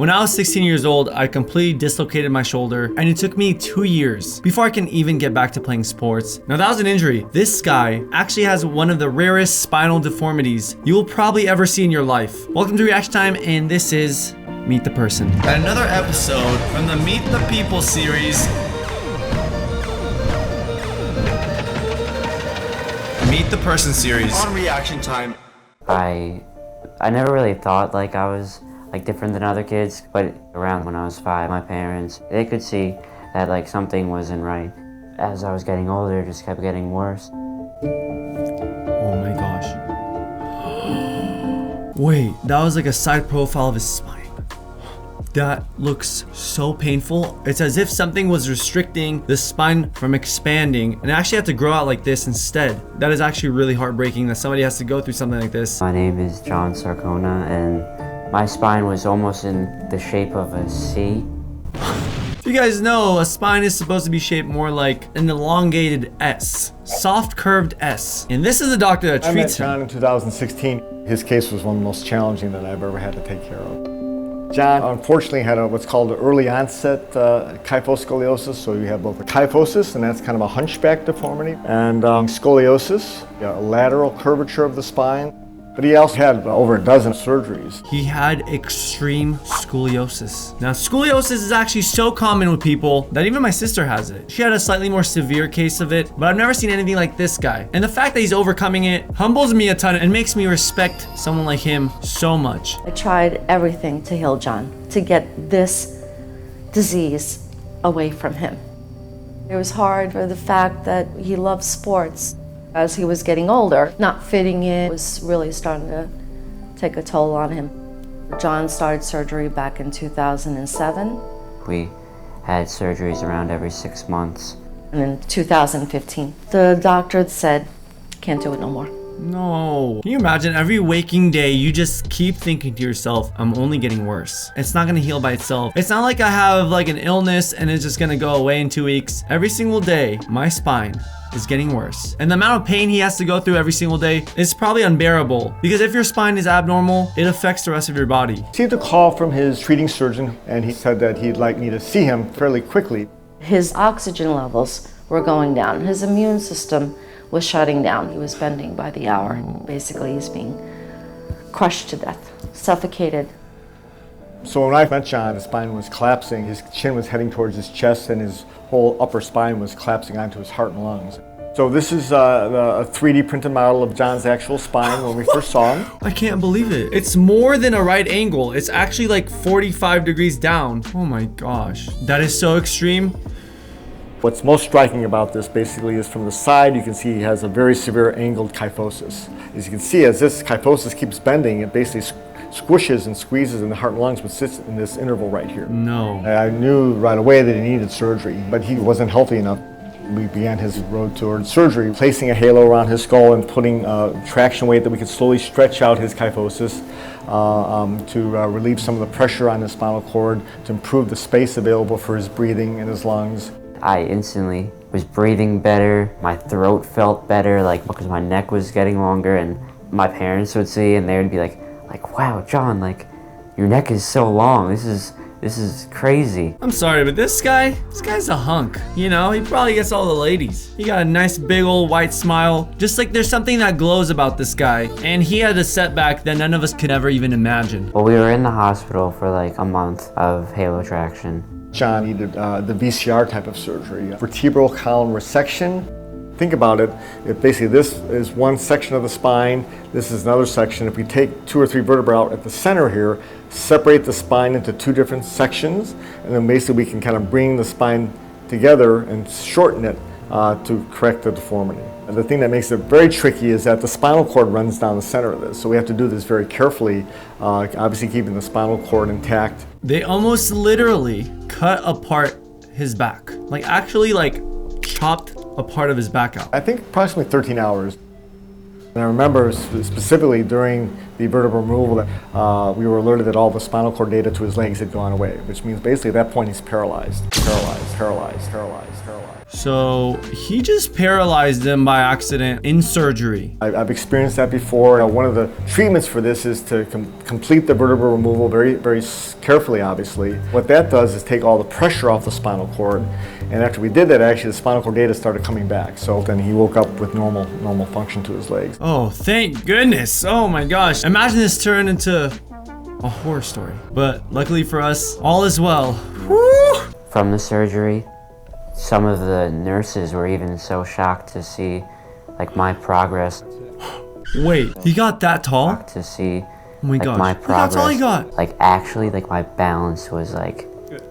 When I was 16 years old, I completely dislocated my shoulder, and it took me 2 years before I can even get back to playing sports. Now that was an injury. This guy actually has one of the rarest spinal deformities you will probably ever see in your life. Welcome to Reaction Time, and this is Meet the Person. Another episode from the Meet the People series. Meet the Person series on Reaction Time. I never really thought like I was like different than other kids, but around when I was 5, my parents, they could see that like something wasn't right. As I was getting older, it just kept getting worse. Oh my gosh. Wait, that was like a side profile of his spine. That looks so painful. It's as if something was restricting the spine from expanding and it actually had to grow out like this instead. That is actually really heartbreaking that somebody has to go through something like this. My name is John Sarcona, and my spine was almost in the shape of a C. You guys know a spine is supposed to be shaped more like an elongated S, soft curved S. And this is the doctor that treats him. I met John in 2016. His case was one of the most challenging that I've ever had to take care of. John unfortunately had what's called an early onset kyphoscoliosis. So you have both a kyphosis, and that's kind of a hunchback deformity, and scoliosis, a lateral curvature of the spine. But he also had over a dozen surgeries. He had extreme scoliosis. Now, scoliosis is actually so common with people that even my sister has it. She had a slightly more severe case of it, but I've never seen anything like this guy. And the fact that he's overcoming it humbles me a ton and makes me respect someone like him so much. I tried everything to heal John, to get this disease away from him. It was hard for the fact that he loved sports. As he was getting older, not fitting in was really starting to take a toll on him. John started surgery back in 2007. We had surgeries around every 6 months. And in 2015, the doctor said, can't do it no more. No. Can you imagine every waking day you just keep thinking to yourself, I'm only getting worse. It's not gonna heal by itself. It's not like I have like an illness and it's just gonna go away in 2 weeks. Every single day, my spine is getting worse. And the amount of pain he has to go through every single day is probably unbearable, because if your spine is abnormal, it affects the rest of your body. He received a call from his treating surgeon, and he said that he'd like me to see him fairly quickly. His oxygen levels were going down. His immune system was shutting down. He was bending by the hour. Basically, he's being crushed to death, suffocated. So when I met John, his spine was collapsing, his chin was heading towards his chest, and his whole upper spine was collapsing onto his heart and lungs. So this is a 3D printed model of John's actual spine when we first saw him. I can't believe it. It's more than a right angle. It's actually like 45 degrees down. Oh my gosh. That is so extreme. What's most striking about this basically is from the side you can see he has a very severe angled kyphosis. As you can see, as this kyphosis keeps bending, it basically squishes and squeezes in the heart and lungs, but sits in this interval right here. No. I knew right away that he needed surgery, but he wasn't healthy enough. We began his road toward surgery, placing a halo around his skull and putting traction weight that we could slowly stretch out his kyphosis to relieve some of the pressure on his spinal cord, to improve the space available for his breathing in his lungs. I instantly was breathing better. My throat felt better, like because my neck was getting longer, and my parents would see and they would be like, wow, John, like your neck is so long. This is crazy. I'm sorry, but this guy's a hunk. You know, he probably gets all the ladies. He got a nice big old white smile. Just like there's something that glows about this guy. And he had a setback that none of us could ever even imagine. Well, we were in the hospital for like a month of halo traction. John needed the VCR type of surgery, vertebral column resection. Think about it, if basically this is one section of the spine, this is another section. If we take 2 or 3 vertebrae out at the center here, separate the spine into 2 different sections, and then basically we can kind of bring the spine together and shorten it to correct the deformity. And the thing that makes it very tricky is that the spinal cord runs down the center of this, so we have to do this very carefully, obviously keeping the spinal cord intact. They almost literally cut apart his back. Like actually like chopped a part of his back out. I think approximately 13 hours. And I remember specifically during the vertebral removal that we were alerted that all the spinal cord data to his legs had gone away, which means basically at that point he's paralyzed. So he just paralyzed him by accident in surgery. I've experienced that before. One of the treatments for this is to complete the vertebral removal very carefully, obviously. What that does is take all the pressure off the spinal cord. And after we did that, actually, the spinal cord data started coming back. So then he woke up with normal function to his legs. Oh, thank goodness. Oh my gosh. Imagine this turned into a horror story. But luckily for us, all is well. Woo! From the surgery, some of the nurses were even so shocked to see like my progress. Wait, he got that tall? To see Oh my gosh. my progress. That's all he got. Like actually, like my balance was like,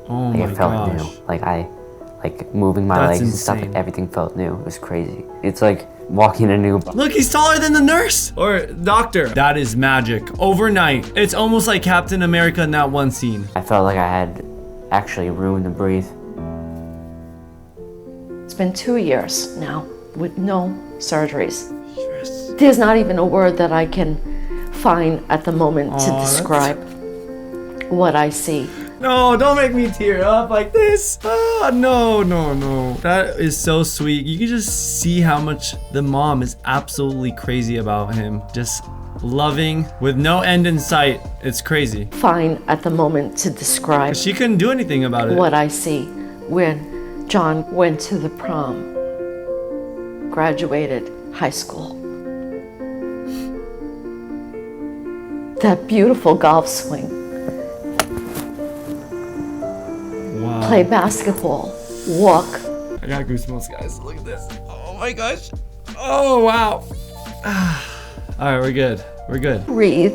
Oh like my it felt gosh. new. Like moving my That's legs and stuff. insane. Like, everything felt new. It was crazy. It's like walking a new. Look, he's taller than the nurse or doctor. That is magic. Overnight. It's almost like Captain America in that one scene. I felt like I had actually room to breathe. It's been 2 years now with no surgeries. There's not even a word that I can find at the moment to describe what I see. No, don't make me tear up like this. Oh, no. That is so sweet. You can just see how much the mom is absolutely crazy about him. Just loving with no end in sight. It's crazy. Find at the moment to describe She couldn't do anything about it. what I see when John went to the prom, graduated high school. That beautiful golf swing. Wow. Play basketball, walk. I got goosebumps, guys. Look at this. Oh my gosh. Oh, wow. All right, we're good. We're good. Breathe.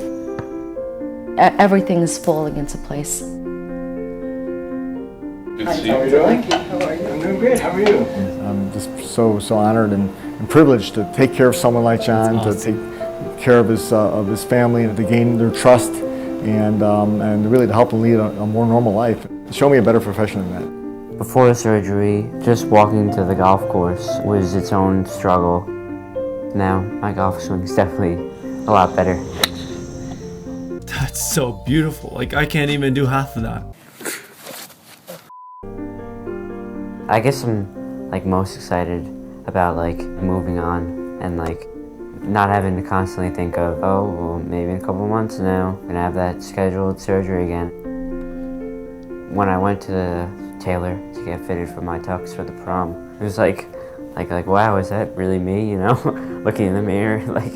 Everything is falling into place. How are you doing? How are you? I'm doing great. How are you? I'm just so honored and privileged to take care of someone like John, That's to take care of his family, and to gain their trust, and really to help him lead a more normal life. Show me a better profession than that. Before the surgery, just walking to the golf course was its own struggle. Now, my golf swing is definitely a lot better. That's so beautiful. Like, I can't even do half of that. I guess I'm like most excited about like moving on and like not having to constantly think of, oh, well, maybe in a couple months now I'm gonna have that scheduled surgery again. When I went to the tailor to get fitted for my tux for the prom, it was like, wow, is that really me? You know, looking in the mirror, like,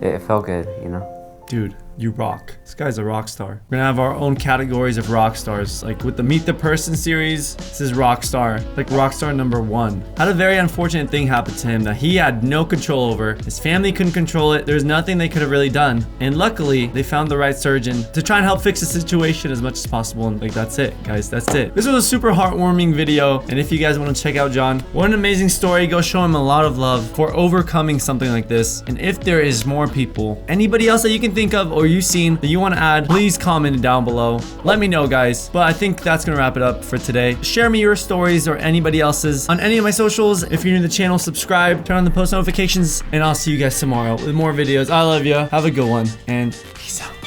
it felt good, you know. Dude, you rock. This guy's a rock star. We're gonna have our own categories of rock stars. Like with the Meet the Person series, this is rock star. Like rock star #1. Had a very unfortunate thing happen to him that he had no control over. His family couldn't control it. There's nothing they could have really done. And luckily, they found the right surgeon to try and help fix the situation as much as possible. And like, that's it, guys. That's it. This was a super heartwarming video. And if you guys want to check out John, what an amazing story. Go show him a lot of love for overcoming something like this. And if there is more people, anybody else that you can think of or you've seen that you want to add, please comment it down below. Let me know, guys. But I think that's gonna wrap it up for today. Share me your stories or anybody else's on any of my socials. If you're new to the channel, subscribe, turn on the post notifications, and I'll see you guys tomorrow with more videos. I love you. Have a good one, and peace out.